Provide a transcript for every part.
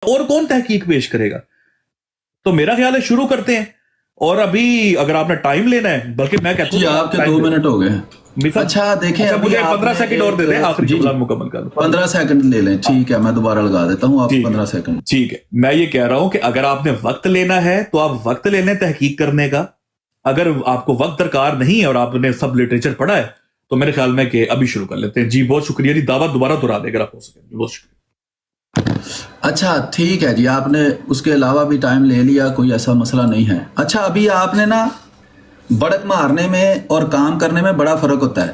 اور کون تحقیق پیش کرے گا؟ تو میرا خیال ہے شروع کرتے ہیں. اور ابھی اگر آپ نے ٹائم لینا ہے، بلکہ میں کہتا ہوں آپ کے 2 منٹ ہو گئے. اچھا دیکھیں، مجھے 15 سیکنڈ اور دے دیں، آخری جملہ مکمل کر لوں. 15 سیکنڈ لے لیں، ٹھیک ہے، میں دوبارہ لگا دیتا ہوں آپ 15 سیکنڈ. ٹھیک ہے، میں یہ کہہ رہا ہوں کہ اگر آپ نے وقت لینا ہے تو آپ وقت لے لیں تحقیق کرنے کا. اگر آپ کو وقت درکار نہیں ہے اور آپ نے سب لٹریچر پڑھا ہے تو میرے خیال میں کہ ابھی شروع کر لیتے ہیں. جی بہت شکریہ جی، دعوت دوبارہ دہرا دے اگر آپ ہو سکے. بہت شکریہ. اچھا ٹھیک ہے جی، آپ نے اس کے علاوہ بھی ٹائم لے لیا، کوئی ایسا مسئلہ نہیں ہے. اچھا ابھی آپ نے نا بڑک مارنے میں اور کام کرنے میں بڑا فرق ہوتا ہے.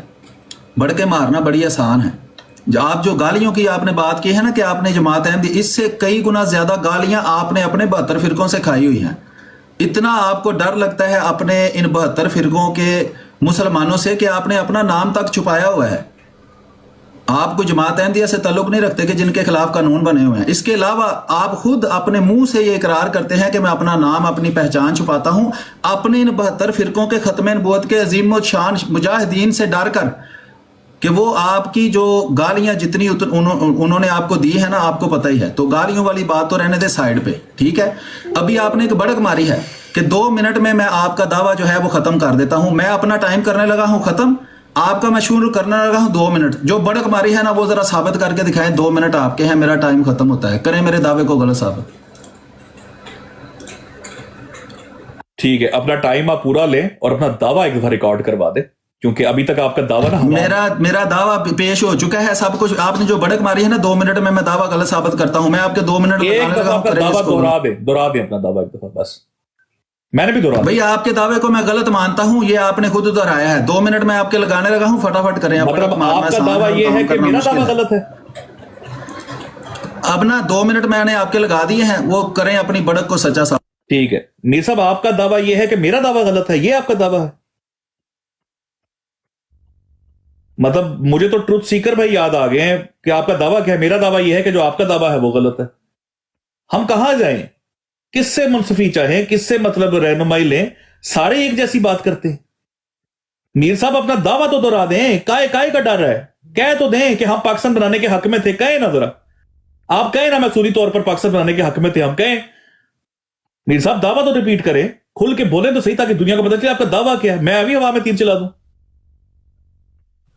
بڑکے مارنا بڑی آسان ہے. آپ جو گالیوں کی آپ نے بات کی ہے نا کہ آپ نے جماعت احمدی، اس سے کئی گنا زیادہ گالیاں آپ نے اپنے 72 فرقوں سے کھائی ہوئی ہیں. اتنا آپ کو ڈر لگتا ہے اپنے ان 72 فرقوں کے مسلمانوں سے کہ آپ نے اپنا نام تک چھپایا ہوا ہے. آپ کو جماعت احمدیہ سے تعلق نہیں رکھتے کہ جن کے خلاف قانون بنے ہوئے ہیں. اس کے علاوہ آپ خود اپنے منہ سے یہ اقرار کرتے ہیں کہ میں اپنا نام، اپنی پہچان چھپاتا ہوں. اپنے ان 72 فرقوں کے ختم نبوت کے عظیم و شان مجاہدین سے ڈر کر کہ وہ آپ کی جو گالیاں جتنی انہوں نے آپ کو دی ہے نا، آپ کو پتہ ہی ہے. تو گالیوں والی بات تو رہنے دے سائیڈ پہ، ٹھیک ہے. ابھی آپ نے ایک بڑک ماری ہے کہ 2 منٹ میں آپ کا دعویٰ جو ہے وہ ختم کر دیتا ہوں. میں اپنا ٹائم کرنے لگا ہوں ختم، آپ کا میں شروع کرنے لگا ہوں 2 منٹ. جو بڑک ماری ہے نا وہ ذرا ثابت کر کے دکھائیں. 2 منٹ آپ کے ہیں، میرا ٹائم ختم ہوتا ہے. کریں میرے دعوے کو غلط ثابت. ٹھیک ہے، اپنا ٹائم آپ پورا لیں اور اپنا دعویٰ ایک دفعہ ریکارڈ کروا دیں، کیونکہ ابھی تک آپ کا دعویٰ نا میرا دعویٰ پیش ہو چکا ہے سب کچھ. آپ نے جو بڑک ماری ہے نا 2 منٹ میں دعویٰ غلط ثابت کرتا ہوں. میں آپ کے 2 منٹ دعویٰ دہرا دیں اپنا دعویٰ ایک دفعہ. بس میں نے بھی دہرا بھائی آپ کے دعوے کو میں غلط مانتا ہوں، یہ آپ نے خود دہرایا ہے. 2 منٹ میں آپ کے لگانے لگا ہوں، فٹافٹ کریں. مطلب آپ کا دعویٰ یہ ہے کہ میرا دعویٰ غلط ہے؟ اب نا 2 منٹ میں نے آپ کے لگا دیے ہیں، وہ کریں اپنی بڑک کو سچا ثابت. ٹھیک ہے میر صاحب، آپ کا دعویٰ یہ ہے کہ میرا دعویٰ غلط ہے، یہ آپ کا دعویٰ ہے؟ مطلب مجھے تو ٹروتھ سیکر بھائی یاد آ گئے ہیں کہ آپ کا دعویٰ کیا ہے. میرا دعویٰ یہ ہے کہ جو آپ کا دعویٰ ہے وہ غلط ہے. ہم کہاں جائیں؟ کس سے منصفی چاہیں؟ کس سے مطلب رہنمائی لیں؟ سارے ایک جیسی بات کرتے ہیں. میر صاحب اپنا دعویٰ تو دہرا دیں. کائے کا ڈر ہے؟ کہہ تو دیں کہ ہم پاکستان بنانے کے حق میں تھے. کہیں نا ذرا، آپ کہیں نا محصولی طور پر پاکستان بنانے کے حق میں تھے. ہم کہیں میر صاحب دعویٰ تو ریپیٹ کریں، کھل کے بولیں تو صحیح تاکہ دنیا کو پتہ چلے آپ کا دعویٰ کیا ہے. میں ابھی ہوا میں تیر چلا دوں؟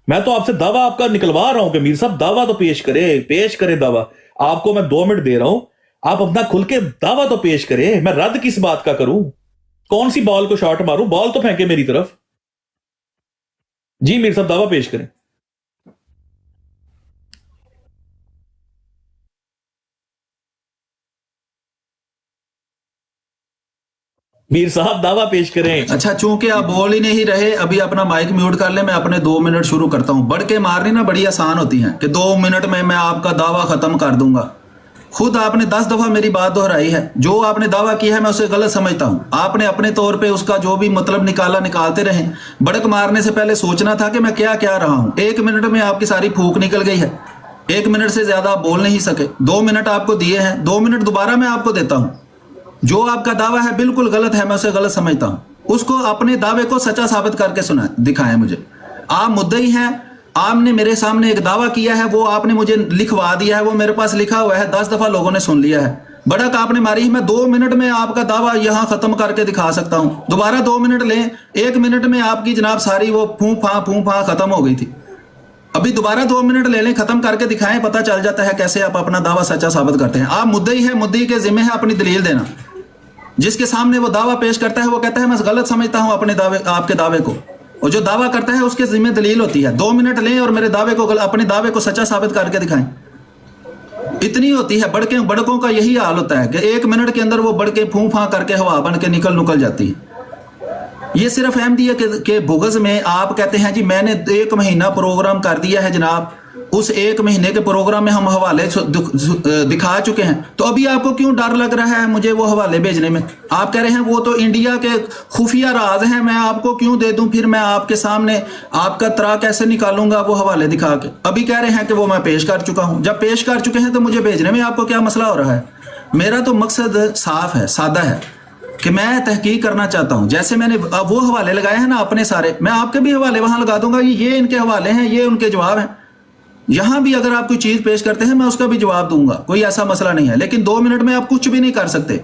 میں تو آپ سے دعویٰ آپ کا نکلوا رہا ہوں کہ میر صاحب دعویٰ تو پیش کرے دعویٰ. آپ کو میں 2 منٹ دے رہا ہوں، آپ اپنا کھل کے دعویٰ تو پیش کریں. میں رد کس بات کا کروں؟ کون سی بال کو شاٹ ماروں؟ بال تو پھینکے میری طرف. جی میر صاحب دعویٰ پیش کریں. میر صاحب دعویٰ پیش کریں. اچھا چونکہ آپ بول ہی نہیں رہے، ابھی اپنا مائک میوٹ کر لیں. میں اپنے 2 منٹ شروع کرتا ہوں. بڑھ کے مارنی نا بڑی آسان ہوتی ہیں کہ 2 منٹ میں آپ کا دعویٰ ختم کر دوں گا. خود آپ نے 10 دفعہ میری بات دہرائی ہے. جو آپ نے دعویٰ کیا ہے میں اسے غلط سمجھتا ہوں. آپ نے اپنے طور پہ اس کا جو بھی مطلب نکالتے رہیں. بڑک مارنے سے پہلے سوچنا تھا کہ میں کیا رہا ہوں. 1 منٹ میں آپ کی ساری پھونک نکل گئی ہے. 1 منٹ سے زیادہ آپ بول نہیں سکے. 2 منٹ آپ کو دیے ہیں، 2 منٹ دوبارہ میں آپ کو دیتا ہوں. جو آپ کا دعویٰ ہے بالکل غلط ہے، میں اسے غلط سمجھتا ہوں. اس کو اپنے دعوے کو سچا ثابت کر کے دکھائیں مجھے. آپ مدعی ہیں، آپ نے میرے سامنے ایک دعویٰ کیا ہے، وہ آپ نے مجھے لکھوا دیا ہے، وہ میرے پاس لکھا ہوا ہے، 10 دفعہ لوگوں نے سن لیا ہے. بڑک آپ نے ماری، میں 2 منٹ میں آپ کا دعویٰ یہاں ختم کر کے دکھا سکتا ہوں. دوبارہ 2 منٹ لیں. 1 منٹ میں آپ کی جناب ساری وہ پھوں پھاں ختم ہو گئی تھی. ابھی دوبارہ 2 منٹ لے لیں، ختم کر کے دکھائیں. پتہ چل جاتا ہے کیسے آپ اپنا دعویٰ سچا ثابت کرتے ہیں. آپ مدعی ہے، مدعی کے ذمہ ہے اپنی دلیل دینا. جس کے سامنے وہ دعویٰ پیش کرتا ہے وہ کہتا ہے میں غلط سمجھتا ہوں آپ کے دعوے کو، اور جو دعویٰ کرتا ہے اس کے ذمہ دلیل ہوتی ہے. 2 منٹ لیں اور میرے اپنے دعوے کو سچا ثابت کر کے دکھائیں. اتنی ہوتی ہے. بڑکوں کا یہی حال ہوتا ہے کہ 1 منٹ کے اندر وہ بڑکیں پھوں پھاں کر کے ہوا بن کے نکل جاتی ہے. یہ صرف احمدیہ کے بغض میں آپ کہتے ہیں جی میں نے 1 مہینہ پروگرام کر دیا ہے جناب. اس 1 مہینے کے پروگرام میں ہم حوالے دکھا چکے ہیں، تو ابھی آپ کو کیوں ڈر لگ رہا ہے مجھے وہ حوالے بھیجنے میں؟ آپ کہہ رہے ہیں وہ تو انڈیا کے خفیہ راز ہیں، میں آپ کو کیوں دے دوں؟ پھر میں آپ کے سامنے آپ کا ترا کیسے نکالوں گا وہ حوالے دکھا کے؟ ابھی کہہ رہے ہیں کہ وہ میں پیش کر چکا ہوں. جب پیش کر چکے ہیں تو مجھے بھیجنے میں آپ کو کیا مسئلہ ہو رہا ہے؟ میرا تو مقصد صاف ہے، سادہ ہے کہ میں تحقیق کرنا چاہتا ہوں. جیسے میں نے وہ حوالے لگائے ہیں نا اپنے سارے، میں آپ کے بھی حوالے وہاں لگا دوں گا. یہ ان کے حوالے ہیں، یہ ان کے جواب ہیں. यहां भी अगर आप कोई चीज पेश करते हैं मैं उसका भी जवाब दूंगा, कोई ऐसा मसला नहीं है, लेकिन 2 मिनट में आप कुछ भी नहीं कर सकते।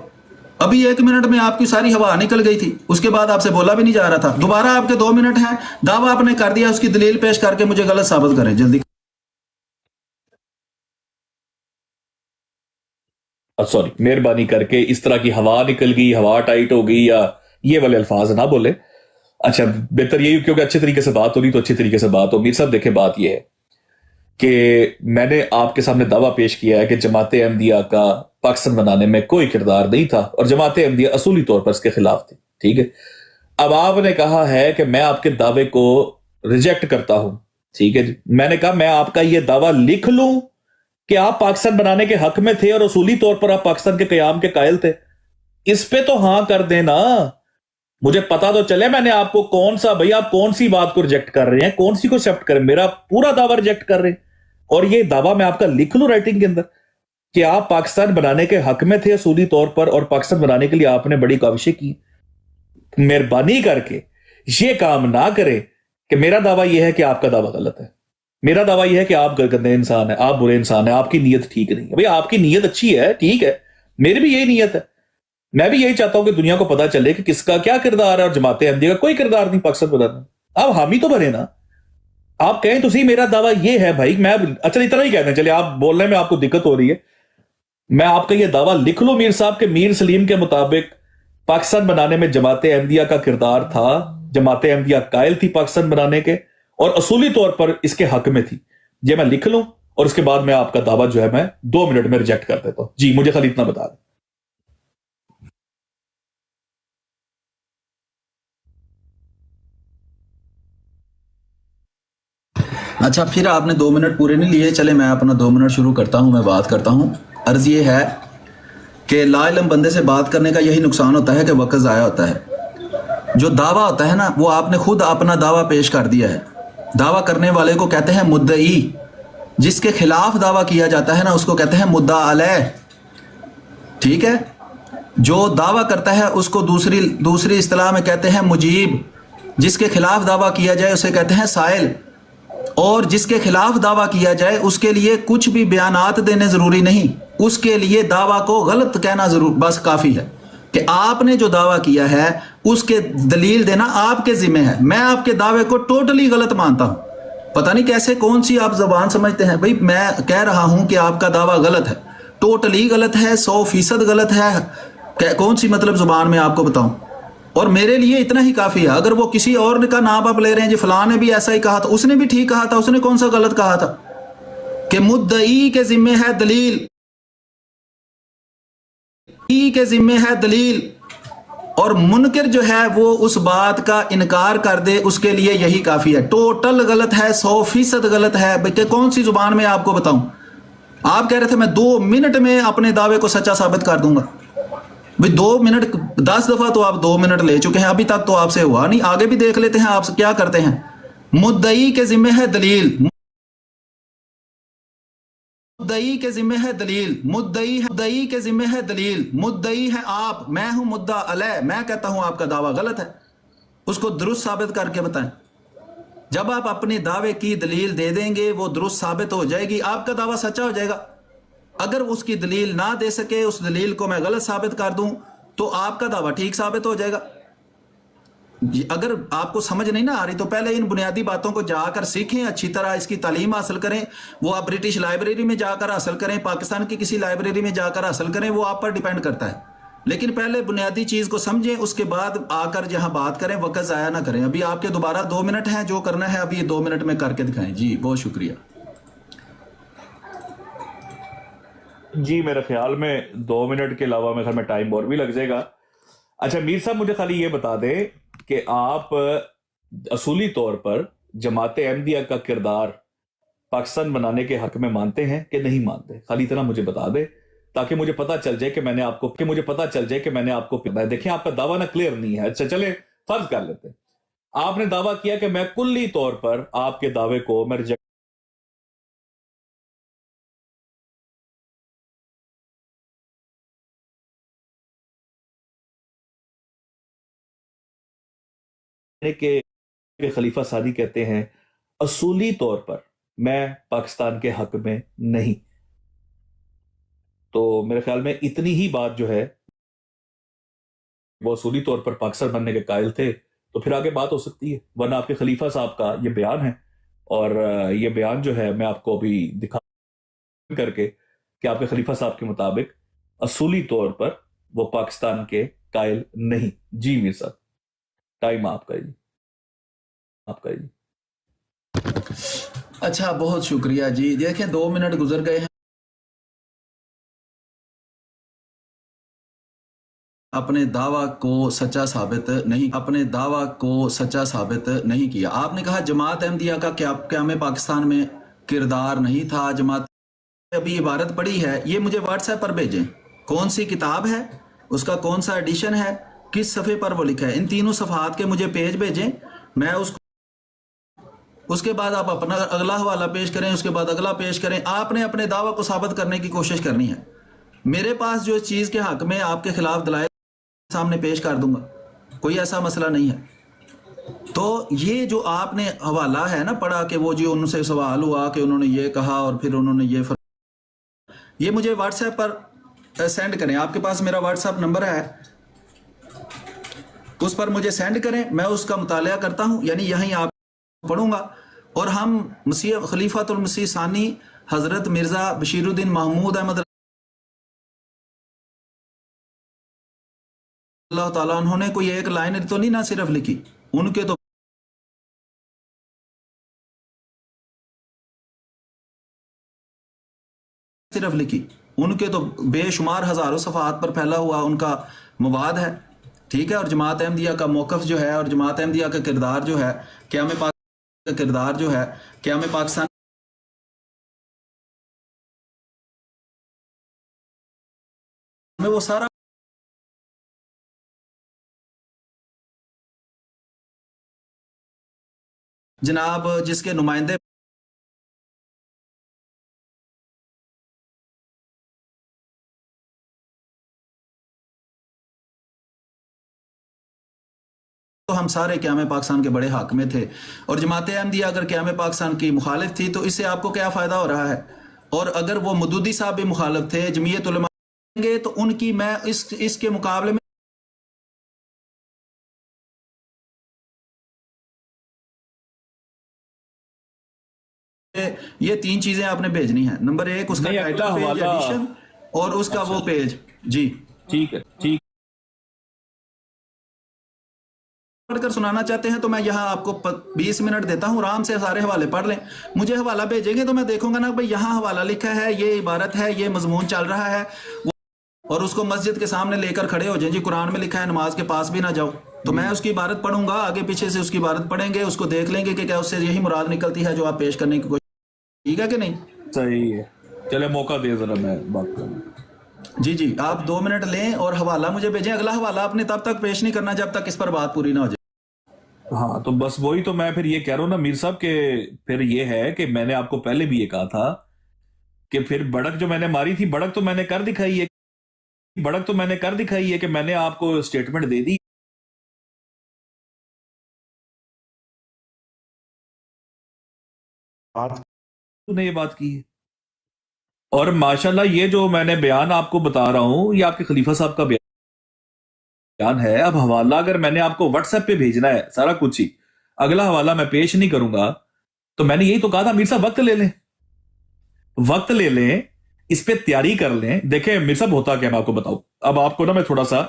अभी 1 मिनट में आपकी सारी हवा निकल गई थी, उसके बाद आपसे बोला भी नहीं जा रहा था, दोबारा आपके 2 मिनट हैं, दावा आपने कर दिया, उसकी दलील पेश करके मुझे गलत साबित करें जल्दी। सॉरी, मेहरबानी करके इस तरह की हवा निकल गई, हवा टाइट हो गई, या ये वाले अल्फाज ना बोले। अच्छा, बेहतर यही, क्योंकि अच्छे तरीके से बात हो रही तो अच्छी तरीके से बात हो। मीर साहब देखें, बात यह है कि मैंने आपके सामने दावा पेश किया है कि जमात अहमदिया का पाकिस्तान बनाने में कोई किरदार नहीं था और जमात अहमदिया असूली तौर पर इसके खिलाफ थी। ठीक है, अब आपने कहा है कि मैं आपके दावे को रिजेक्ट करता हूं। ठीक है जी, मैंने कहा मैं आपका यह दावा लिख लूं कि आप पाकिस्तान बनाने के हक में थे और असूली तौर पर आप पाकिस्तान के कयाम के कायल थे। इस पे तो हां कर देना, मुझे पता तो चले मैंने आपको कौन सा, भैया आप कौन सी बात को रिजेक्ट कर रहे हैं, कौन सी को एक्सेप्ट कर रहे हैं। मेरा पूरा दावा रिजेक्ट कर रहे हैं और ये दावा मैं आपका लिख लूं राइटिंग के अंदर कि आप पाकिस्तान बनाने के हक में थे असूली तौर पर और पाकिस्तान बनाने के लिए आपने बड़ी काविशें की। मेहरबानी करके ये काम ना करें कि मेरा दावा यह है कि आपका दावा गलत है, मेरा दावा यह है कि आप गंदे इंसान है, आप बुरे इंसान है, आपकी नीयत ठीक नहीं है। भैया आपकी नीयत अच्छी है, ठीक है, मेरी भी यही नीयत है, मैं भी यही चाहता हूं कि दुनिया को पता चले कि किसका क्या किरदार है और जमात अहमदिया का कोई किरदार नहीं पाकिस्तान बनाना। आप हामी तो बने ना, आप कहें तो सही मेरा दावा यह है भाई, मैं अच्छा इतना ही कहना, चले आप बोलने में आपको दिक्कत हो रही है, मैं आपका यह दावा लिख लो मीर साहब के मीर सलीम के मुताबिक पाकिस्तान बनाने में जमात अहमदिया का किरदार था, जमात अहमदिया कायल थी पाकिस्तान बनाने के और असूली तौर पर इसके हक में थी। ये मैं लिख लूं और उसके बाद मैं आपका दावा जो है मैं 2 मिनट में रिजेक्ट कर देता हूं। जी, मुझे खाली इतना बता दें। अच्छा, फिर आपने 2 मिनट पूरे नहीं लिए, चले मैं अपना 2 मिनट शुरू करता हूं, मैं बात करता हूं। अर्ज ये है कि ला इल्म बंदे से बात करने का यही नुकसान होता है कि वक्त ज़ाया होता है। जो दावा होता है ना, वो आपने खुद अपना दावा पेश कर दिया है। दावा करने वाले को कहते हैं मुद्दई, जिसके खिलाफ दावा किया जाता है ना उसको कहते हैं मुद्दा अलैह। ठीक है, जो दावा करता है उसको दूसरी इस्तिलाह में कहते हैं मुजीब, जिसके खिलाफ दावा किया जाए उसे कहते हैं साइल, और जिसके खिलाफ दावा किया जाए उसके लिए कुछ भी बयानात देने जरूरी नहीं, उसके लिए दावा को गलत कहना जरूर बस काफी है कि आपने जो दावा किया है उसके दलील देना आपके जिम्मे है। मैं आपके दावे को टोटली गलत मानता हूं, पता नहीं कैसे कौन सी आप जबान समझते हैं भाई। मैं कह रहा हूं कि आपका दावा गलत है, टोटली गलत है, 100% गलत है, कौन सी मतलब जुबान में आपको बताऊं। और मेरे लिए इतना ही काफी है। अगर वो किसी और का नाम आप ले रहे हैं जी फलां ने भी ऐसा ही कहा था, उसने भी ठीक कहा था, उसने कौन सा गलत कहा था कि मुद्दई के जिम्मे है दलील, के जिम्मे है दलील, और मुनकिर जो है वो उस बात का इनकार कर दे, उसके लिए यही काफी है। टोटल गलत है, 100% गलत है। भाई कौन सी जुबान में आपको बताऊं। आप कह रहे थे मैं 2 मिनट में अपने दावे को सच्चा साबित कर दूंगा। भाई 2 मिनट 10 दफा तो आप 2 मिनट ले चुके हैं, अभी तक तो आपसे हुआ नहीं। आगे भी देख लेते हैं आप क्या करते हैं। मुद्दई के जिम्मे है दलील, मुद्दई के जिम्मे है दलील, मुद्दई के जिम्मे है दलील, मुद्दई है आप, मैं हूं मुद्दा अलैह। मैं कहता हूं आपका दावा गलत है, उसको दुरुस्त साबित करके बताएं। जब आप अपने दावे की दलील दे देंगे वो दुरुस्त साबित हो जाएगी, आपका दावा सच्चा हो जाएगा। अगर उसकी दलील ना दे सके, उस दलील को मैं गलत साबित कर दूं, तो आपका दावा ठीक साबित हो जाएगा। अगर आपको समझ नहीं ना आ रही तो पहले इन बुनियादी बातों को जाकर सीखें, अच्छी तरह इसकी तालीम हासिल करें। वो आप ब्रिटिश लाइब्रेरी में जाकर हासिल करें, पाकिस्तान की किसी लाइब्रेरी में जाकर हासिल करें, वो आप पर डिपेंड करता है। लेकिन पहले बुनियादी चीज को समझें, उसके बाद आकर जहां बात करें, वक्त जाया ना करें। अभी आपके दोबारा 2 मिनट हैं, जो करना है अभी 2 मिनट में करके दिखाएं। जी बहुत शुक्रिया। जी, मेरे ख्याल में 2 मिनट के अलावा मेरे ख्याल में टाइम और भी लग जाएगा। अच्छा मीर साहब, मुझे खाली ये बता दें कि आप असूली तौर पर जमात अहमदिया का किरदार पाकिस्तान बनाने के हक में मानते हैं कि नहीं मानते। खाली इतना मुझे बता दे ताकि मुझे पता चल जाए कि मैंने आपको देखें आपका दावा ना क्लियर नहीं है। अच्छा चले फर्ज कर लेते हैं आपने दावा किया कि मैं कुल्ली तौर पर आपके दावे को मैं रिजेक्ट के खलीफा सादी कहते हैं असूली तौर पर میں پاکستان کے حق میں نہیں. تو میرے خیال میں اتنی ہی بات جو ہے وہ اصولی طور پر پاکستان بننے کے قائل تھے تو پھر آگے بات ہو سکتی ہے. ورنہ آپ کے خلیفہ صاحب کا یہ بیان ہے اور یہ بیان جو ہے میں آپ کو ابھی دکھا کر کے کہ آپ کے خلیفہ صاحب کے مطابق اصولی طور پر وہ پاکستان کے قائل نہیں. جی میر صاحب ٹائم آپ کا جی. آپ کا جی. اچھا بہت شکریہ جی. دیکھیں 2 منٹ گزر گئے ہیں. اپنے دعویٰ کو سچا ثابت نہیں کیا. آپ نے کہا جماعت احمدیہ کا قیام پاکستان میں کردار نہیں تھا. جماعت ابھی عبارت پڑھی ہے یہ مجھے واٹس ایپ پر بھیجیں. کون سی کتاب ہے, اس کا کون سا ایڈیشن ہے, کس صفحے پر وہ لکھا ہے. ان تینوں صفحات کے مجھے پیج بھیجیں. میں اس کے بعد آپ اپنا اگلا حوالہ پیش کریں, اس کے بعد اگلا پیش کریں. آپ نے اپنے دعویٰ کو ثابت کرنے کی کوشش کرنی ہے. میرے پاس جو اس چیز کے حق میں آپ کے خلاف دلائل سامنے پیش کر دوں گا, کوئی ایسا مسئلہ نہیں ہے. تو یہ جو آپ نے حوالہ ہے نا پڑھا کہ وہ جی ان سے سوال ہوا کہ انہوں نے یہ کہا اور پھر انہوں نے یہ مجھے واٹس ایپ پر سینڈ کریں. آپ کے پاس میرا واٹس ایپ نمبر ہے, اس پر مجھے سینڈ کریں. میں اس کا مطالعہ کرتا ہوں, یعنی یہیں آپ پڑھوں گا اور ہم خلیفۃ المسیح ثانی حضرت مرزا بشیر الدین محمود احمد اللہ تعالیٰ انہوں نے کوئی ایک لائن تو نہیں نہ صرف لکھی, ان کے تو صرف لکھی, ان کے تو بے شمار ہزاروں صفحات پر پھیلا ہوا ان کا مواد ہے. ٹھیک ہے. اور جماعت احمدیہ کا موقف جو ہے اور جماعت احمدیہ کا کردار جو ہے قیام پاکستان میں وہ سارا جناب جس کے نمائندے تو ہم سارے قیام پاکستان کے بڑے حق میں تھے. اور جماعت احمدیہ اگر قیام پاکستان کی مخالف تھی تو اس سے آپ کو کیا فائدہ ہو رہا ہے. اور اگر وہ مودودی صاحب بھی مخالف تھے, جمعیت علماء گے تو ان کی میں اس کے مقابلے میں یہ 3 چیزیں آپ نے بھیجنی ہیں. نمبر 1 اس کا ٹائٹل پیج ایڈیشن اور اس کا وہ پیج. جی ٹھیک ہے. ٹھیک پڑھ کر سنانا چاہتے ہیں تو میں یہاں آپ کو 20 منٹ دیتا ہوں, آرام سے سارے حوالے پڑھ لیں. مجھے حوالہ بھیجیں گے تو میں دیکھوں گا نا بھئی یہاں حوالہ لکھا ہے, یہ عبارت ہے, یہ مضمون چل رہا ہے, اور اس کو مسجد کے سامنے لے کر کھڑے ہو جائیں. جی قرآن میں لکھا ہے نماز کے پاس بھی نہ جاؤ. تو میں اس کی عبارت پڑھوں گا, آگے پیچھے سے اس کی عبارت پڑھیں گے, اس کو دیکھ لیں گے کہ کیا اس سے یہی مراد نکلتی ہے جو آپ پیش کرنے کی کوشش. ٹھیک ہے کہ نہیں؟ صحیح ہے. چلے موقع دے ذرا میں بات کروں. جی آپ 2 منٹ لیں اور حوالہ مجھے بھیجیں. اگلا حوالہ آپ نے تب تک پیش نہیں کرنا جب تک اس پر بات پوری نہ ہو جائے. ہاں تو بس وہی تو میں پھر یہ کہہ رہا ہوں نا میر صاحب کہ پھر یہ ہے کہ میں نے آپ کو پہلے بھی یہ کہا تھا کہ پھر بڑک جو میں نے ماری تھی, بڑک تو میں نے کر دکھائی ہے کہ میں نے آپ کو اسٹیٹمنٹ دے دی. نے یہ بات کی ہے اور ماشاءاللہ یہ جو میں نے بیان آپ کو بتا رہا ہوں یہ آپ کے خلیفہ صاحب کا بیان ہے. اب حوالہ اگر میں نے آپ کو واٹس ایپ پہ بھیجنا ہے سارا کچھ ہی, اگلا حوالہ میں پیش نہیں کروں گا, تو میں نے یہی تو کہا تھا میر صاحب وقت لے لیں, اس پہ تیاری کر لیں. دیکھیں میر صاحب ہوتا کیا میں آپ کو بتاؤں. اب آپ کو نا میں تھوڑا سا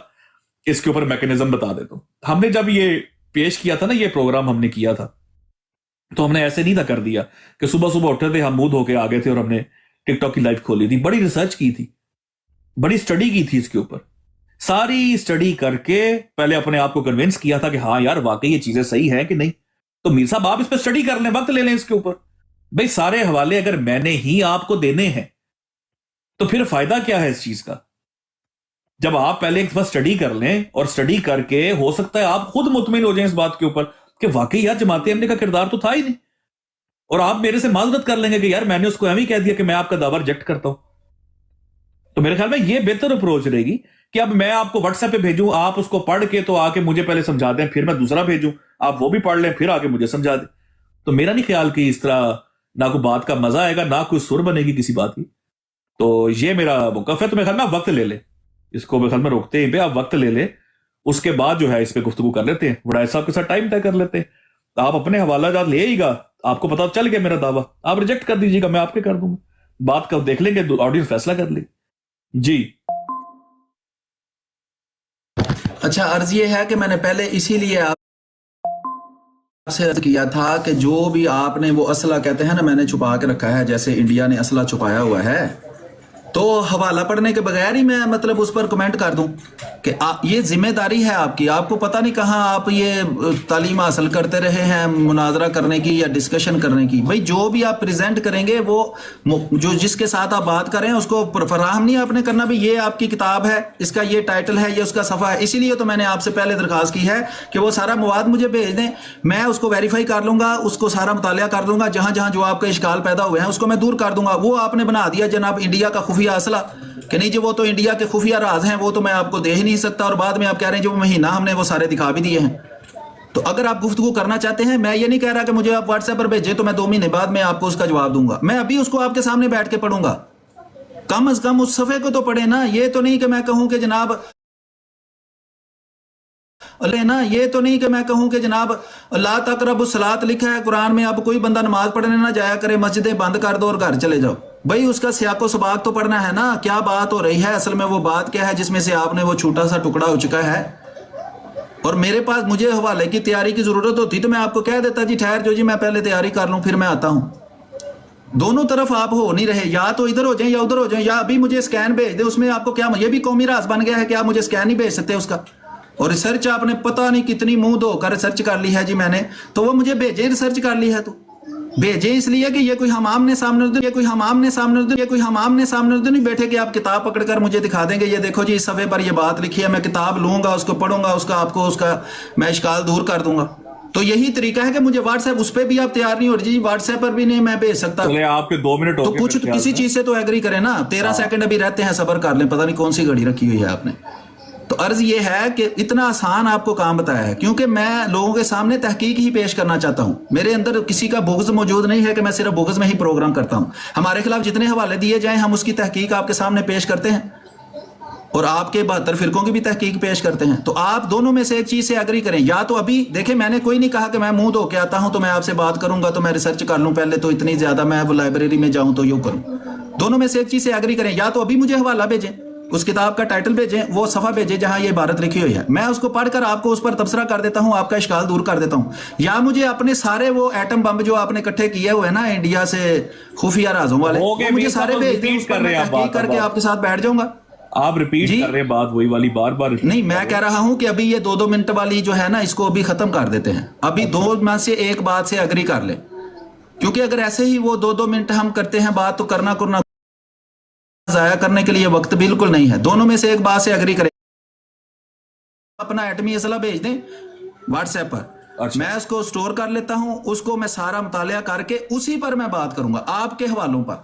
اس کے اوپر میکینزم بتا دیتا ہوں. ہم نے جب یہ پیش کیا تھا نا, یہ پروگرام ہم نے کیا تھا, تو ہم نے ایسے نہیں تھا کر دیا کہ صبح اٹھے تھے, ہم منہ دھو کے آگے تھے اور ہم نے ٹک ٹاک کی لائف کھولی تھی. بڑی ریسرچ کی تھی, بڑی اسٹڈی کی تھی, اس کے اوپر ساری اسٹڈی کر کے پہلے اپنے آپ کو کنونس کیا تھا کہ ہاں یار واقعی یہ چیزیں صحیح ہیں کہ نہیں. تو میر صاحب آپ اس پہ اسٹڈی کر لیں, وقت لے لیں اس کے اوپر. بھئی سارے حوالے اگر میں نے ہی آپ کو دینے ہیں تو پھر فائدہ کیا ہے اس چیز کا. جب آپ پہلے ایک بار اسٹڈی کر لیں اور اسٹڈی کر کے ہو سکتا ہے آپ خود مطمئن ہو جائیں اس بات کے اوپر کہ واقعی یار جماعت احمدیہ کا کردار تو تھا ہی نہیں, اور آپ میرے سے معذرت کر لیں گے کہ یار میں نے اس کو ایویں کہہ دیا کہ میں آپ کا دعویٰ ریجیکٹ کرتا ہوں. تو میرے خیال میں یہ بہتر اپروچ رہے گی کہ اب میں آپ کو واٹس ایپ پہ بھیجوں, آپ اس کو پڑھ کے تو آ کے مجھے پہلے سمجھا دیں, پھر میں دوسرا بھیجوں, آپ وہ بھی پڑھ لیں, پھر آ کے مجھے سمجھا دیں. تو میرا نہیں خیال کہ اس طرح ना कोई बात का मजा आएगा, ना कोई सुर बनेगी किसी बात की। तो ये मेरा मौकफ है। तो मेरे ख्याल में आप वक्त ले ले इसको, मेरे ख्याल में रोकते हैं पे, आप वक्त ले ले, उसके बाद जो है इस पे गुफ्तगू कर लेते हैं, वड़ाई साहब के साथ टाइम तय कर लेते हैं। आप अपने हवाला जात ले आइएगा, आपको पता चल गया मेरा दावा, आप रिजेक्ट कर दीजिएगा, मैं आपके कर दूंगा, बात कर देख लेंगे, ऑडियंस फैसला कर ले। जी अच्छा, अर्ज ये है कि मैंने पहले इसीलिए आपसे अर्ज किया था कि जो भी आपने वो असला कहते हैं ना, मैंने छुपा के रखा है, जैसे इंडिया ने असला छुपाया हुआ है, तो हवाला पढ़ने के बगैर ही मैं मतलब उस पर कमेंट कर दूं कि ये जिम्मेदारी है आपकी। आपको पता नहीं कहाँ आप ये तालीम हासिल करते रहे हैं मुनाजरा करने की या डिस्कशन करने की। भाई जो भी आप प्रेजेंट करेंगे वो जो जिसके साथ आप बात करें उसको फराहम नहीं आपने करना भी ये आपकी किताब है, इसका ये टाइटल है, ये उसका सफ़ा है। इसीलिए तो मैंने आपसे पहले दरख्वास्त की है कि वो सारा मवाद मुझे भेज दें, मैं उसको वेरीफाई कर लूंगा, उसको सारा मुतालिया कर दूंगा, जहां जहां जो आपके इश्काल पैदा हुए हैं उसको मैं दूर कर दूंगा। वो आपने बना दिया जनाब इंडिया का खुफिया असला कि नहीं जी वो तो इंडिया के खुफिया राज हैं, वो तो मैं आपको दे ही नहीं सकता, और बाद में आप कह रहे हैं जो महीना हमने वो सारे दिखा भी दिए हैं। तो अगर आप गुफ्तगू करना चाहते हैं, मैं ये नहीं कह रहा कि मुझे आप व्हाट्सएप पर भेजें तो मैं 2 महीने बाद मैं आपको उसका जवाब दूंगा, मैं अभी उसको आपके सामने बैठ के पढ़ूंगा। कम अज कम उस सफ़े को तो पढ़े ना, ये तो नहीं कि मैं कहूं कि जनाब ना, ये तो नहीं कि मैं कहूं कि जनाब ला तकरबु सलात लिखा है कुरान में, अब कोई बंदा नमाज पढ़ने ना जाया करे, मस्जिदें बंद कर दो और घर चले जाओ। भाई उसका सियाको सबाक तो पढ़ना है ना, क्या बात हो रही है, असल में वो बात क्या है जिसमें से आपने वो छोटा सा टुकड़ा हो चुका है। और मेरे पास मुझे हवाले की तैयारी की जरूरत होती तो मैं आपको कह देता जी ठहर जो जी मैं पहले तैयारी कर लूं फिर मैं आता हूं। दोनों तरफ आप हो नहीं रहे, या तो इधर हो जाए या उधर हो जाए, या अभी मुझे स्कैन भेज दे, उसमें आपको क्या, ये भी कौमी राज बन गया है कि आप मुझे स्कैन नहीं भेज सकते उसका। और रिसर्च आपने पता नहीं कितनी मुंह धोकर रिसर्च कर ली है जी मैंने, तो वो मुझे भेजे, रिसर्च कर ली है तो भेजे इसलिए कि ये कोई हम आमने सामने, ये कोई हम आमने सामने, ये कोई हम आमने सामने तो नहीं बैठे कि आप किताब पकड़कर मुझे दिखा देंगे, ये देखो जी इस सफ़े पर ये बात लिखी है, मैं किताब लूंगा उसको पढ़ूंगा, उसका आपको उसका मैं इश्काल दूर कर दूंगा। तो यही तरीका है कि मुझे व्हाट्सएप उस पर भी आप तैयार नहीं हो रही जी, व्हाट्सएप पर भी नहीं मैं भेज सकता। आपके 2 मिनट हो तो गए, कुछ किसी चीज से तो एग्री करें ना, 13 सेकंड अभी रहते हैं, सब्र कर लें, पता नहीं कौन सी घड़ी रखी हुई है आपने। तो अर्ज ये है कि इतना आसान आपको काम बताया है क्योंकि मैं लोगों के सामने तहकीक ही पेश करना चाहता हूं, मेरे अंदर किसी का बुग़्ज़ मौजूद नहीं है कि मैं सिर्फ बुग़्ज़ में ही प्रोग्राम करता हूं। हमारे खिलाफ जितने हवाले दिए जाएं हम उसकी तहकीक आपके सामने पेश करते हैं और आपके 72 फिरकों की भी तहकीक पेश करते हैं। तो आप दोनों में से एक चीज से एग्री करें, या तो अभी देखें, मैंने कोई नहीं कहा कि मैं मुंह धो के आता हूं तो मैं आपसे बात करूंगा तो मैं रिसर्च कर लूं पहले, तो इतनी ज्यादा मैं वो लाइब्रेरी में जाऊं तो यूं करूं। दोनों में से एक चीज से एग्री करें, या तो अभी मुझे हवाला भेजें, उस किताब का टाइटल भेजें, वो सफ़ा भेजें जहां ये इबारत लिखी हुई है, मैं उसको पढ़कर आपको उस पर तबसरा कर देता हूं, आपका इश्काल दूर कर देता हूं। या मुझे अपने सारे वो एटम बम जो आपने इकट्ठे किए हुए हैं ना इंडिया से खुफिया राजों वाले, वो मुझे सारे भेज दें, उस पर मैं तहकीक करके आपके साथ बैठ जाऊंगा। आप रिपीट कर रहे हैं बात वही वाली, बार बार नहीं, मैं कह रहा हूं कि अभी ये 2-2 मिनट वाली जो है ना इसको अभी खत्म कर देते हैं, अभी 2 में से एक बात से एग्री कर ले, क्योंकि अगर ऐसे ही वो 2-2 मिनट हम करते हैं बात तो करना जाया करने के लिए वक्त बिल्कुल नहीं है। दोनों में से एक बात से एग्री करें, अपना एटमी असला भेज दें व्हाट्सएप पर, अच्छा। मैं उसको स्टोर कर लेता हूं, उसको मैं सारा मुतालिया करके उसी पर मैं बात करूंगा आपके हवालों पर।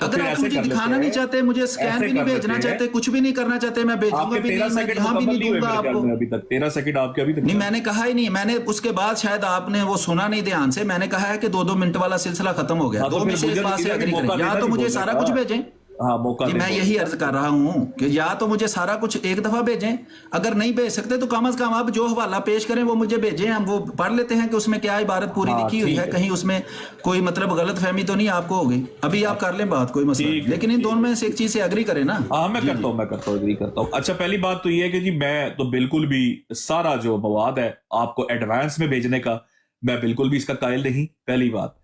तो अगर आप मुझे दिखाना नहीं चाहते, मुझे स्कैन भी नहीं भेजना चाहते, कुछ भी नहीं करना चाहते, मैं भेजूंगा भी नहीं, मैं यहाँ भी नहीं दूंगा आपको। अभी तक 13 सेकंड आपके अभी तक नहीं, मैंने कहा ही नहीं, मैंने उसके बाद शायद आपने वो सुना नहीं ध्यान से, मैंने कहा है कि 2-2 मिनट वाला सिलसिला खत्म हो गया। 2 में से एक बात से एग्री करें, या तो मुझे सारा कुछ भेजें, हाँ मौका मैं यही अर्ज कर रहा हूं कि या तो मुझे सारा कुछ एक दफा भेजें, अगर नहीं भेज सकते तो कम से कम आप जो हवाला पेश करें वो मुझे भेजें, हम वो पढ़ लेते हैं कि उसमें क्या इबारत पूरी लिखी हुई है, कहीं उसमें कोई मतलब गलत फहमी तो नहीं आपको हो गई। अभी आप कर लें बात, कोई मसला नहीं, लेकिन इन दोनों में से एक चीज से एग्री करें ना। हाँ मैं करता हूँ एग्री करता हूँ। अच्छा, पहली बात तो ये है कि जी मैं तो बिल्कुल भी सारा जो मवाद है आपको एडवांस में भेजने का मैं बिल्कुल भी इसका कायल नहीं, पहली बात।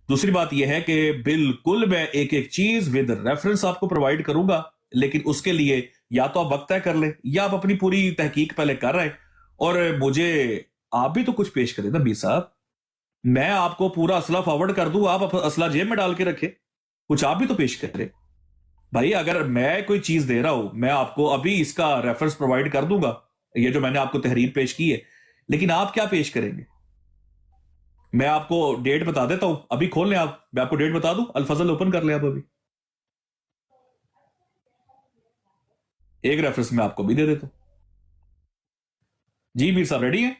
दूसरी बात यह है कि बिल्कुल मैं एक एक चीज विद रेफरेंस आपको प्रोवाइड करूंगा, लेकिन उसके लिए या तो आप वक्त तय कर ले या आप अपनी पूरी तहकीक पहले कर रहे हैं, और मुझे आप भी तो कुछ पेश करें ना बीर साहब। मैं आपको पूरा असला फॉरवर्ड कर दूं, आप असला जेब में डाल के रखे, कुछ आप भी तो पेश करें भाई। अगर मैं कोई चीज दे रहा हूं, मैं आपको अभी इसका रेफरेंस प्रोवाइड कर दूंगा, ये जो मैंने आपको तहरीर पेश की है, लेकिन आप क्या पेश करेंगे? मैं आपको डेट बता देता हूं, अभी खोल लें आप, मैं आपको डेट बता दूं, अल-फजल ओपन कर लें आप अभी, एक रेफरेंस मैं आपको भी दे देता हूं। जी मीर साहब रेडी हैं?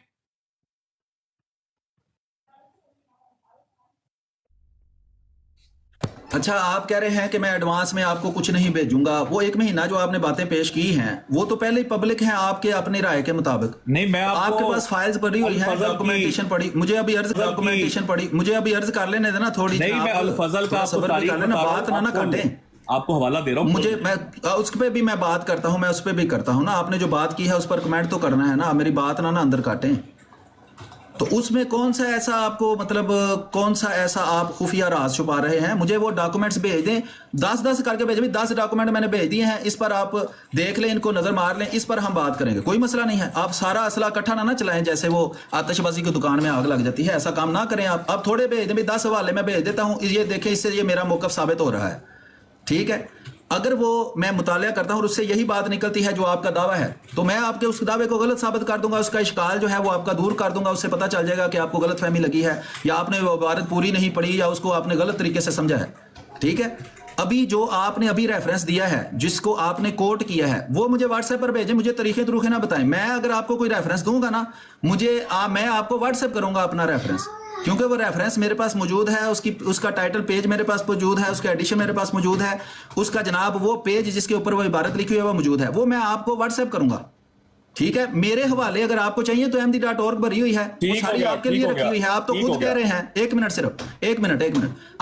अच्छा, आप कह रहे हैं कि मैं एडवांस में आपको कुछ नहीं भेजूंगा। वो 1 महीना जो आपने बातें पेश की हैं वो तो पहले ही पब्लिक हैं आपके अपनी राय के मुताबिक। नहीं, मैं आपको आपके पास फाइल्स पड़ी हुई हैं, डॉक्यूमेंटेशन पड़ी। मुझे अभी अर्ज कर लेने देना थोड़ी। नहीं, मैं अल-फजल का आपको तारीख कर लेना, बात ना काटें। आपको हवाला दे रहा हूँ। मुझे मैं उस पे भी मैं बात करता हूँ, मैं उस पे भी करता हूँ ना। आपने जो बात की है उस पर कमेंट तो करना है ना, मेरी बात ना अंदर काटें। तो उसमें कौन सा ऐसा आपको मतलब कौन सा ऐसा आप खुफिया राज छुपा रहे हैं? मुझे वो डॉक्यूमेंट्स भेज दें, 10 करके भेज दें। 10 डॉक्यूमेंट मैंने भेज दिए हैं, इस पर आप देख लें, इनको नजर मार लें, इस पर हम बात करेंगे, कोई मसला नहीं है। आप सारा असला इकट्ठा ना चलाएं जैसे वो आतिशबाजी की दुकान में आग लग जाती है, ऐसा काम ना करें आप। थोड़े भेज दें, 10 हवाले में भेज देता हूँ, ये देखें, इससे ये मेरा मौकफ साबित हो रहा है, ठीक है। अगर वो मैं मुतालिया करता हूँ और उससे यही बात निकलती है जो आपका दावा है, तो मैं आपके उस दावे को गलत साबित कर दूंगा, उसका इश्काल जो है वो आपका दूर कर दूंगा। उससे पता चल जाएगा कि आपको गलत फहमी लगी है, या आपने वो इबारत पूरी नहीं पढ़ी, या उसको आपने गलत तरीके से समझा है, ठीक है। अभी जो आपने अभी रेफरेंस दिया है, जिसको आपने कोट किया है, वो मुझे व्हाट्सएप पर भेजें, मुझे तरीके तरीके ना बताएं। मैं अगर आपको कोई रेफरेंस दूंगा ना, मैं आपको व्हाट्सएप करूंगा अपना रेफरेंस, क्योंकि वो रेफरेंस मेरे पास मौजूद है, उसका टाइटल पेज मेरे पास मौजूद है, उसका एडिशन मेरे पास मौजूद है, उसका जनाब वो पेज जिसके ऊपर वो इबारत लिखी हुई है वो मौजूद है, वो मैं आपको व्हाट्सएप करूंगा, ठीक है। मेरे हवाले अगर आपको चाहिए तो ahmadi.org भरी हुई है, वो सारी आपके लिए रखी हुई है। आप तो खुद कह रहे हैं, 1 मिनट सिर्फ, 1 मिनट,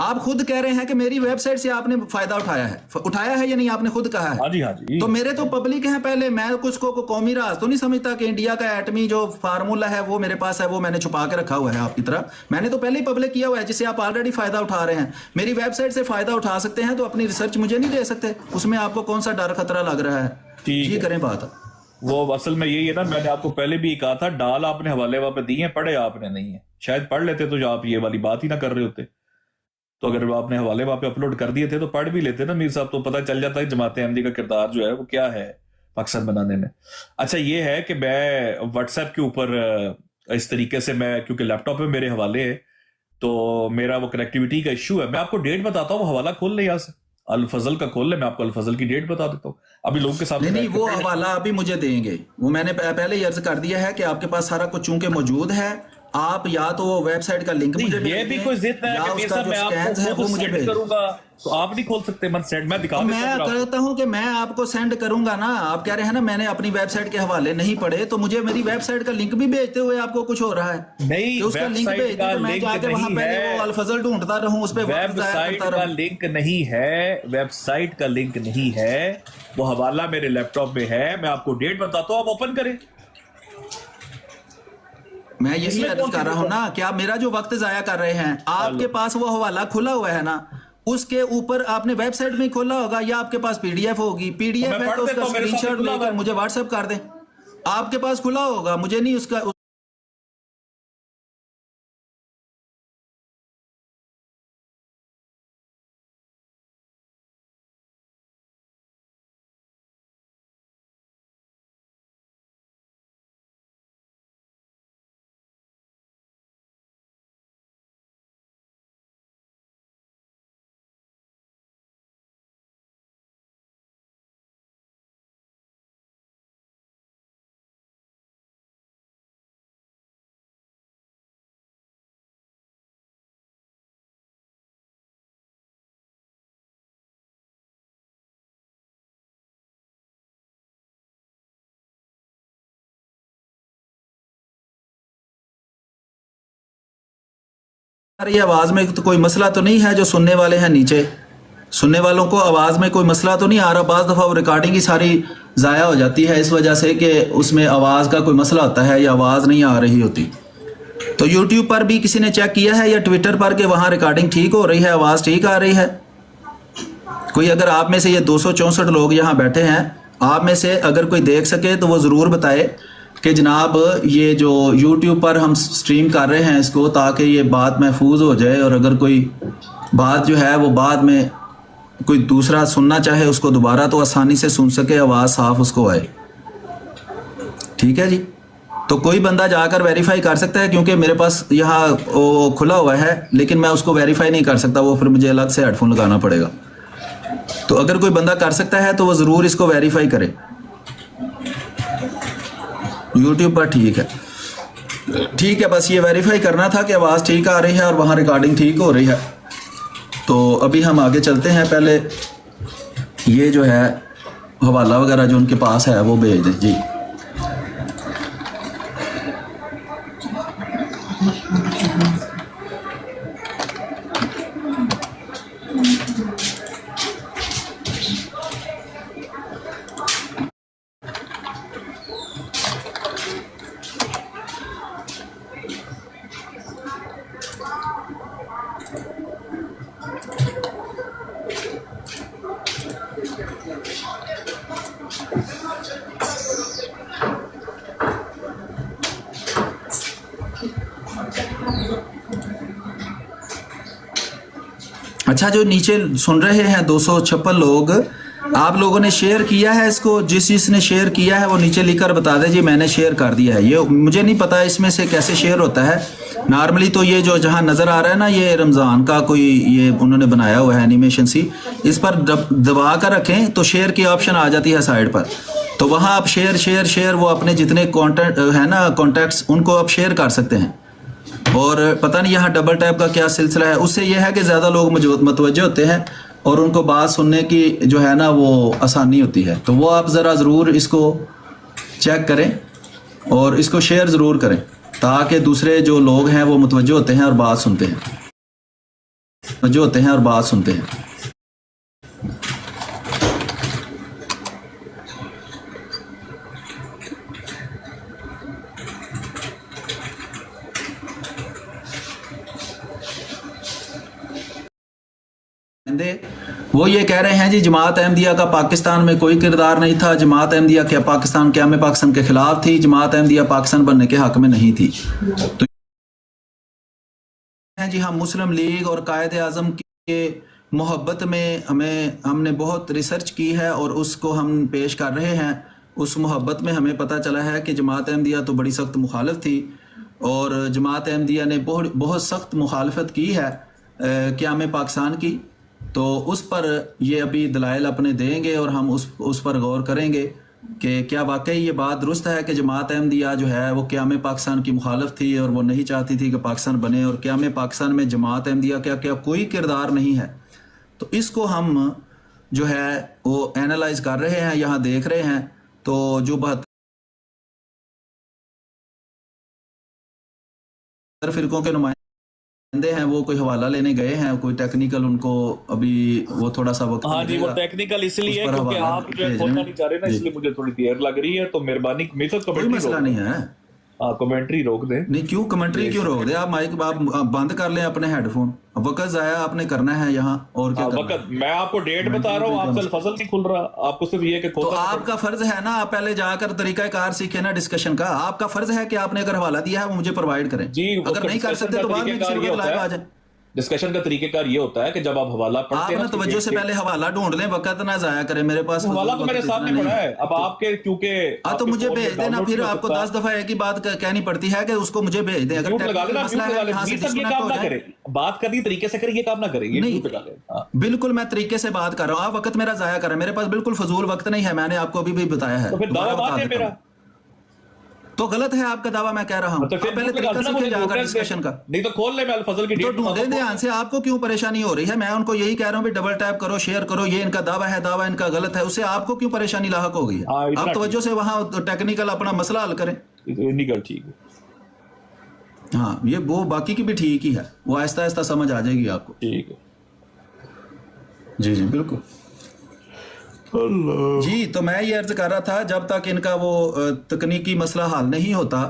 आप खुद कह रहे हैं कि मेरी वेबसाइट से आपने फायदा उठाया है या नहीं, आपने खुद कहा है। हाँ जी। तो मेरे तो पब्लिक हैं पहले, मैं कुछ को कौमी राज तो नहीं समझता कि इंडिया का एटमी जो फार्मूला है वो मेरे पास है, वो मैंने छुपा के रखा हुआ है आपकी तरफ। मैंने तो पहले ही पब्लिक किया हुआ है, जिससे आप ऑलरेडी फायदा उठा रहे हैं। मेरी वेबसाइट से फायदा उठा सकते हैं तो अपनी रिसर्च मुझे नहीं दे सकते, उसमें आपको कौन सा डर खतरा लग रहा है? जी करें बात। वो असल में यही है ना, मैंने आपको पहले भी कहा था, डाल आपने हवाले वहां पे दिए हैं, पढ़े आपने नहीं है। शायद पढ़ लेते तो जो आप ये वाली बात ही ना कर रहे होते। तो अगर आपने हवाले वहां पे अपलोड कर दिए थे तो पढ़ भी लेते ना मीर साहब, तो पता चल जाता है जमात अहमदी का किरदार जो है वो क्या है पाकिस्तान बनाने में। अच्छा, ये है कि मैं व्हाट्सएप के ऊपर इस तरीके से, मैं क्योंकि लैपटॉप में मेरे हवाले है तो मेरा वो कनेक्टिविटी का इश्यू है। मैं आपको डेट बताता हूँ, हवाला खोल ले यहाँ से, अल-फजल का खोल ले, मैं आपको अल-फजल की डेट बता देता हूँ अभी लोगों के सामने। नहीं, वो हवाला अभी मुझे देंगे, वो मैंने पहले ही अर्ज कर दिया है कि आपके पास सारा कुछ चूंकि मौजूद है, आप या तो वो वेबसाइट का लिंक मुझे ये भी कोई जिद है कि उसका जो स्कैन है वो मुझे भेज करूंगा, तो आप नहीं खोल सकते। मैं दिखा मैं कहता हूं कि मैं आपको सेंड करूंगा ना। आप कह रहे हैं ना मैंने अपनी वेबसाइट के हवाले नहीं पढ़े, तो मुझे मेरी वेबसाइट का लिंक भी भेजते हुए आपको कुछ हो रहा है? नहीं, उसका लिंक भेज दो, मैं जाके वहां पे वो अल-फजल ढूंढता रहूं, उस पे वेबसाइट का लिंक नहीं है, वेबसाइट का लिंक नहीं है, वो हवाला मेरे लैपटॉप में है। मैं आपको डेट बताता हूं, आप ओपन करें। मैं यही अर्ज कर रहा हूं ना, क्या मेरा जो वक्त जाया कर रहे हैं? आपके पास वो हवाला खुला हुआ है ना, उसके ऊपर आपने वेबसाइट में खोला होगा, या आपके पास पीडीएफ होगी। पीडीएफ है तो उसका स्क्रीनशॉट लेकर मुझे व्हाट्सएप कर दें। आपके पास खुला होगा, मुझे नहीं उसका। ये आवाज में तो कोई मसला तो नहीं है? जो सुनने वाले हैं नीचे, सुनने वालों को आवाज में कोई मसला तो नहीं आ रहा? बाज़ दफ़ा वो रिकॉर्डिंग ही सारी ज़ाया हो जाती है इस वजह से कि उसमें आवाज़ का कोई मसला होता है या आवाज़ नहीं आ रही होती। तो YouTube पर भी किसी ने चेक किया है या ट्विटर पर कि वहाँ रिकॉर्डिंग ठीक हो रही है, आवाज़ ठीक आ रही है? कोई अगर आप में से ये 264 लोग यहाँ बैठे हैं, आप में से अगर कोई देख सके तो वो ज़रूर बताए कि जनाब ये जो YouTube पर हम स्ट्रीम कर रहे हैं इसको, ताकि ये बात महफूज हो जाए, और अगर कोई बात जो है वो बाद में कोई दूसरा सुनना चाहे उसको दोबारा तो आसानी से सुन सके, आवाज़ साफ उसको आए। ठीक है जी, तो कोई बंदा जाकर वेरीफाई कर सकता है, क्योंकि मेरे पास यहाँ वो खुला हुआ है, लेकिन मैं उसको वेरीफाई नहीं कर सकता, वो फिर मुझे अलग से हेडफोन लगाना पड़ेगा। तो अगर कोई बंदा कर सकता है तो वो ज़रूर इसको वेरीफाई करे। YouTube पर ठीक है, ठीक है, बस ये वेरीफाई करना था कि आवाज़ ठीक आ रही है और वहाँ रिकॉर्डिंग ठीक हो रही है। تو ابھی ہم آگے چلتے ہیں. پہلے یہ جو ہے حوالہ وغیرہ جو ان کے پاس ہے وہ بھیج دیں جی. اچھا جو نیچے سن رہے ہیں 256 لوگ, آپ لوگوں نے شیئر کیا ہے اس کو؟ جس نے شیئر کیا ہے وہ نیچے لکھ کر بتا دے جی میں نے شیئر کر دیا ہے. یہ مجھے نہیں پتا اس میں سے کیسے شیئر ہوتا ہے. نارملی تو یہ جو جہاں نظر آ رہا ہے نا یہ رمضان کا کوئی یہ انہوں نے بنایا ہوا ہے اینیمیشن سی, اس پر دبا کر رکھیں تو شیئر کی آپشن آ جاتی ہے سائڈ پر, تو وہاں آپ شیئر وہ اپنے جتنے کانٹیکٹ ہے نا کانٹیکٹس ان کو آپ شیئر کر سکتے ہیں. اور پتہ نہیں یہاں ڈبل ٹیپ کا کیا سلسلہ ہے, اس سے یہ ہے کہ زیادہ لوگ متوجہ ہوتے ہیں اور ان کو بات سننے کی جو ہے نا وہ آسانی ہوتی ہے. تو وہ آپ ذرا ضرور اس کو چیک کریں اور اس کو شیئر ضرور کریں تاکہ دوسرے جو لوگ ہیں وہ متوجہ ہوتے ہیں اور بات سنتے ہیں. وہ یہ کہہ رہے ہیں جی جماعت احمدیہ کا پاکستان میں کوئی کردار نہیں تھا, جماعت احمدیہ کے پاکستان قیام پاکستان کے خلاف تھی, جماعت احمدیہ پاکستان بننے کے حق میں نہیں تھی. تو جی ہم مسلم لیگ اور قائد اعظم کے محبت میں ہم نے بہت ریسرچ کی ہے اور اس کو ہم پیش کر رہے ہیں. اس محبت میں ہمیں پتہ چلا ہے کہ جماعت احمدیہ تو بڑی سخت مخالف تھی اور جماعت احمدیہ نے بہت سخت مخالفت کی ہے قیام پاکستان کی. تو اس پر یہ ابھی دلائل اپنے دیں گے اور ہم اس پر غور کریں گے کہ کیا واقعی یہ بات درست ہے کہ جماعت احمدیہ جو ہے وہ قیام پاکستان کی مخالف تھی اور وہ نہیں چاہتی تھی کہ پاکستان بنے, اور قیام پاکستان میں جماعت احمدیہ کیا کوئی کردار نہیں ہے. تو اس کو ہم جو ہے وہ اینالائز کر رہے ہیں, یہاں دیکھ رہے ہیں. تو جو 72 فرقوں کے نمائندے ہیں وہ کوئی حوالہ لینے گئے ہیں, کوئی ٹیکنیکل ان کو ابھی وہ تھوڑا سا وقت. ہاں جی وہ ٹیکنیکل اس لیے کیونکہ آپ جو ہے کھولنا نہیں چاہ رہے نا, اس لیے مجھے تھوڑی دیر لگ رہی ہے. تو مہربانی کوئی مسئلہ نہیں ہے, کمنٹری روک دیں. نہیں کیوں کمنٹری کیوں روک دیں, آپ مائک آپ بند کر لیں اپنے ہیڈ فون. وقت ضائع آپ نے کرنا ہے یہاں اور کیا کرنا ہے. وقت میں آپ کو ڈیٹ بتا رہا ہوں, آپ کا فصل نہیں کھل رہا, آپ کو صرف یہ کہ تو آپ کا فرض ہے نا آپ پہلے جا کر طریقہ کار سیکھیں نا ڈسکشن کا. آپ کا فرض ہے کہ آپ نے اگر حوالہ دیا ہے وہ مجھے پرووائڈ کریں. اگر نہیں کر سکتے تو بعد میں کسی وقت لائیو آ جائیں. ڈسکشن کا طریقہ کار یہ ہوتا ہے کہ جب آپ حوالہ پڑھتے ہیں آپ توجہ سے پہلے حوالہ ڈھونڈ لیں, وقت نہ ضائع کریں. میرے پاس حوالہ تو میرے سامنے پڑا ہے, اب آپ کے کیونکہ تو مجھے بھیج دینا, پھر آپ کو 10 دفعہ ایک ہی بات کہنی پڑتی ہے کہ اس کو مجھے بھیج دیں. اگر مسئلہ ہے یہاں سے ڈسکنیکٹ ہو جائے, بات کرنی طریقے سے کریں, یہ کام نہ کریں. بالکل میں طریقے سے بات کر رہا ہوں, آپ وقت میرا ضائع کر رہے ہیں. میرے پاس بالکل فضول وقت نہیں ہے, میں نے آپ کو ابھی بھی بتایا ہے. تو غلط ہے آپ کا دعویٰ, میں کہہ رہا ہوں. پہلے طریقہ سیکھیں جا کر ڈسکشن کا. نہیں تو کھول لیں, میں الفضل کی ڈیٹ ڈھونڈیں دھیان سے. آپ کو کیوں پریشانی ہو رہی ہے؟ میں ان کو یہی کہہ رہا ہوں بھی ڈبل ٹیپ کرو, شیئر کرو, یہ ان کا دعویٰ ہے, دعویٰ ان کا غلط ہے. اس سے آپ کو کیوں پریشانی لاحق ہو گئی ہے؟ آپ توجہ سے وہاں ٹیکنیکل اپنا مسئلہ حل کریں. ٹھیک ہے, ہاں یہ وہ باقی کی بھی ٹھیک ہی ہے, وہ آہستہ آہستہ سمجھ آ جائے گی آپ کو. ٹھیک ہے جی جی بالکل. جی تو میں یہ عرض کر رہا تھا جب تک ان کا وہ تکنیکی مسئلہ حل نہیں ہوتا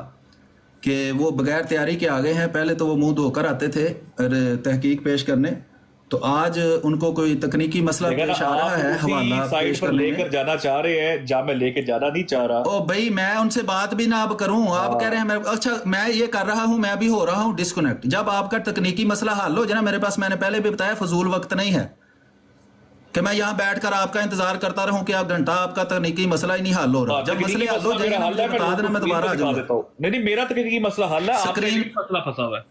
کہ وہ بغیر تیاری کے آگے ہیں. پہلے تو وہ منہ دھو کر آتے تھے تحقیق پیش کرنے, تو آج ان کو کوئی تکنیکی مسئلہ پیش آ رہا ہے حوالہ پیش کرنے لے کر جانا چاہ رہے ہیں, جہاں میں لے کے جانا نہیں چاہ رہا. او بھائی میں ان سے بات بھی نہ اب کروں, آپ کہہ رہے ہیں اچھا میں یہ کر رہا ہوں, میں بھی ہو رہا ہوں ڈسکنیکٹ. جب آپ کا تکنیکی مسئلہ حل ہو جائے نا, میرے پاس میں نے پہلے بھی بتایا فضول وقت نہیں ہے کہ میں یہاں بیٹھ کر آپ کا انتظار کرتا رہوں کہ آپ گھنٹہ آپ کا تکنیکی مسئلہ ہی نہیں حل ہو رہا. جب مسئلے حل ہو جائے گا مجھے بتا دینا, میں دوبارہ آ جاؤں گا. نہیں میرا تکنیکی مسئلہ حل ہے, آپ کا مسئلہ پھنسا ہوا ہے.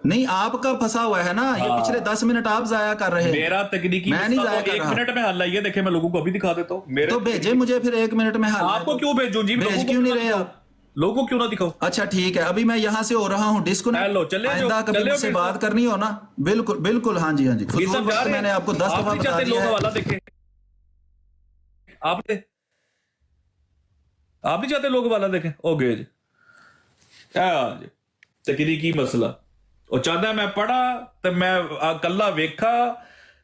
نہیں آپ کا پھنسا ہوا ہے نا, یہ پچھلے 10 منٹ آپ ضائع کر رہے ہیں. میرا تکنیکی میں نہیں ضائع کر رہا. 1 منٹ میں حل ہے, یہ دیکھیں میں لوگوں کو ابھی دکھا دیتا ہوں. تو بھیجے مجھے پھر 1 منٹ میں حل. آپ کو کیوں بھیجوں جی, بھیج کیوں نہیں رہے آپ؟ लोगों को क्यों ना दिखाओ? अच्छा ठीक है, अभी मैं यहाँ से हो रहा हूँ डिस्कनेक्ट। हेलो, चले जाओ, आइंदा कभी चले मुझसे जाओ, बात करनी हो ना, बिल्कुल बिल्कुल, हाँ जी हाँ जी, ये फजूल सब जा वक्त रहे मैंने हैं। आपको 10 आप दफा नहीं बता चाहते दिया लोग है। हवाला देखें? आप नहीं चाहते लोग हवाला देखें? ओके जी, जी तकरी की मसला ਉਹ ਚਾਹਦਾ ਮੈਂ ਪੜਾ ਤੇ ਮੈਂ ਕੱਲਾ ਵੇਖਾ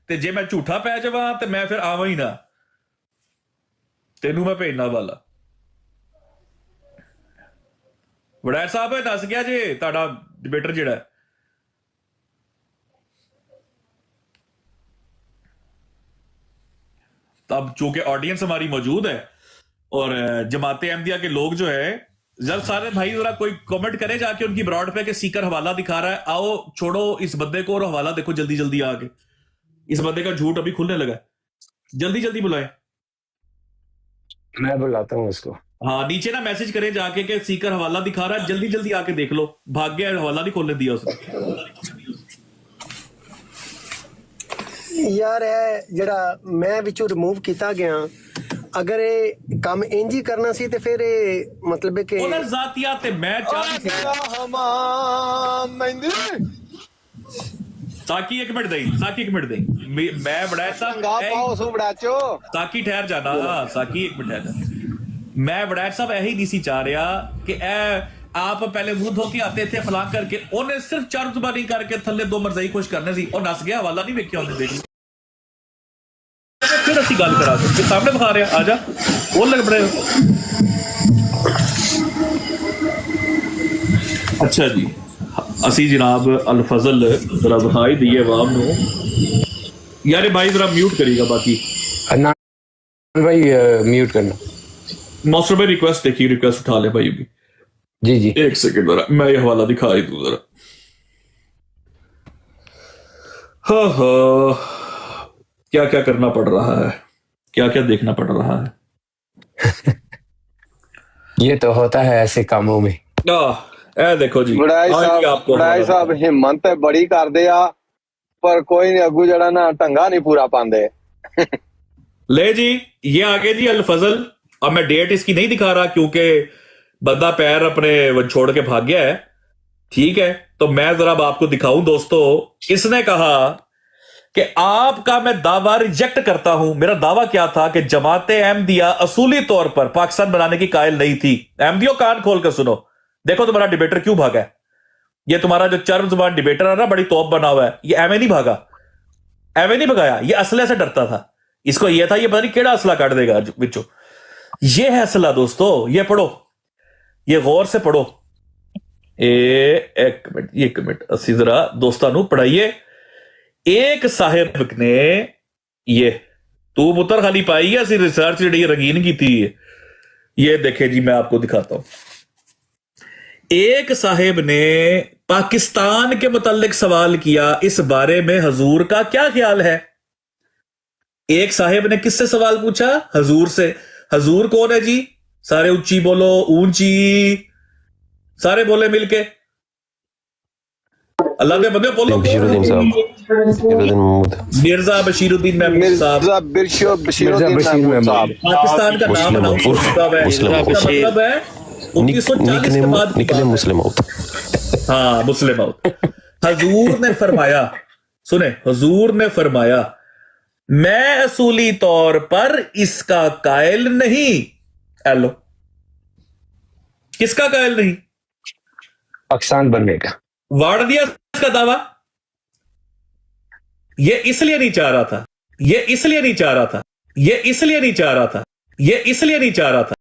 ਤੇ ਜੇ ਮੈਂ ਝੂਠਾ ਪੈ ਜਾਵਾਂ ਤੇ ਮੈਂ ਫਿਰ ਆਵਾਂ ਹੀ ਨਾ, ਤੈਨੂੰ ਮੈਂ ਭੇਜਣਾ ਵਾਲਾ। ਵੜੈਰ ਸਾਹਿਬ ਦੱਸ ਗਿਆ ਜੇ ਤੁਹਾਡਾ ਡਿਬੇਟਰ ਜਿਹੜਾ ਹੈ। अब चूंकि ऑडियंस हमारी मौजूद है और जमात अहमदिया के लोग जो है, जब सारे भाई जरा कोई कमेंट करे जाके उनकी ब्रॉड पे कि सीकर हवाला दिखा रहा है, आओ छोड़ो इस बंदे को और हवाला देखो जल्दी जल्दी आके। इस बंदे का झूठ अभी खुलने लगा है, जल्दी जल्दी बुलाएं। मैं बुलाता हूँ उसको। हाँ, नीचे ना मैसेज करे जाके कि सीकर हवाला दिखा रहा है, जल्दी जल्दी आके देख लो। भाग गया, हवाला नहीं खोलने दिया उसने। ਯਾਰ ਇਹ ਜਿਹੜਾ ਮੈਂ ਵਿੱਚੋਂ ਰਿਮੂਵ ਕੀਤਾ ਗਿਆ, ਅਗਰ ਇਹ ਕੰਮ ਇੰਜ ਹੀ ਕਰਨਾ ਸੀ ਤੇ ਫਿਰ ਇਹ ਮਤਲਬ ਹੈ ਕਿ ओनर जातिया ते मैं चाह साकी एक मिनट दई, साकी एक मिनट दई, मैं बड़ा साहब साकी ठहर जाना, साकी एक मिनट ठहर जा। मैं बड़ा साहब यही नहीं सी चाह रहा कि आप पहले मुंह धो के आते थे फलां करके, उन्हें सिर्फ चार जुबानी करके थल्ले दो मरजाई खुश करने सी और नस गया, हवाला नहीं वेखिया उन्हें देख फिर असी गल करा के सामने दिखा रहे आ जा वो लग बड़े। अच्छा जी, असी जनाब अल फजल जरा दिखाई दिए अवाम नू। यार भाई जरा म्यूट करिएगा, बाकी अदनान भाई म्यूट करना। मौसर भाई रिक्वेस्ट देखिए, रिक्वेस्ट उठा ले भाई भी। जी जी एक सेकंड जरा मैं ये हवाला दिखा ही दूं जरा। हाँ हाँ, क्या क्या करना पड़ रहा है, क्या क्या देखना पड़ रहा है। ये तो होता है ऐसे कामों में। ए देखो जी, ਵੜਾਈ ਸਾਹਿਬ ਹਿੰਮਤ ਤੇ ਬੜੀ ਕਰਦੇ ਆ, ਪਰ ਕੋਈ ਨਹੀਂ ਅੱਗੂ ਜਿਹੜਾ ਨਾ ਢੰਗਾ ਨਹੀਂ ਪੂਰਾ ਪਾਉਂਦੇ। ले जी, ये आगे जी अल फजल। अब मैं डेट इसकी नहीं दिखा रहा क्योंकि बंदा पैर अपने छोड़ के भाग गया है, ठीक है। तो मैं जरा आपको दिखाऊं दोस्तों, इसने कहा कि आपका मैं दावा रिजेक्ट करता हूं। मेरा दावा क्या था कि जमात अहमदिया असूली तौर पर पाकिस्तान बनाने की कायल नहीं थी। अहमदियों कान खोल कर सुनो, देखो तुम्हारा डिबेटर क्यों भागा है। ये तुम्हारा जो चर्म जुबान डिबेटर है ना, बड़ी तोप बना हुआ है, ये एवं नहीं भागा, एवं नहीं भगाया, ये असले से डरता था। इसको ये था ये पता नहीं केड़ा असला काट देगा बिचो। ये है असला दोस्तों, ये पढ़ो, ये गौर से पढ़ो। एक मिनट असी जरा दोस्तों पढ़ाइए। एक साहिब ने ये तू पुत्र खाली पाई है, असि रिसर्च जी रंगीन की थी। ये देखे जी, मैं आपको दिखाता हूं। एक साहिब ने पाकिस्तान के मुतालिक सवाल किया, इस बारे में हजूर का क्या ख्याल है। एक साहिब ने किससे सवाल पूछा? हजूर से। हजूर कौन है जी? सारे ऊंची बोलो, ऊंची, सारे बोले मिलके, अल्लाह के बंदे बोलो। बशीरुद्दीन साहब, बशीरुद्दीन महमूद, मिर्जा बशीरुद्दीन महमूद साहब, बशीरुद्दीन महमूद साहब पाकिस्तान का नाम अनाउंस मतलब है, मतलब है 1940 के बाद निकले मुस्लिम आउट। हाँ, मुस्लिम आउट। हजूर ने फरमाया, सुने, हजूर ने फरमाया, मैं असूली तौर पर इसका कायल नहीं। हेलो, किसका कायल नहीं? पाकिस्तान बनने का। वाड़ दिया इसका दावा। ये इसलिए नहीं चाह रहा था, ये इसलिए नहीं चाह रहा था, ये इसलिए नहीं चाह रहा था, ये इसलिए नहीं चाह रहा था।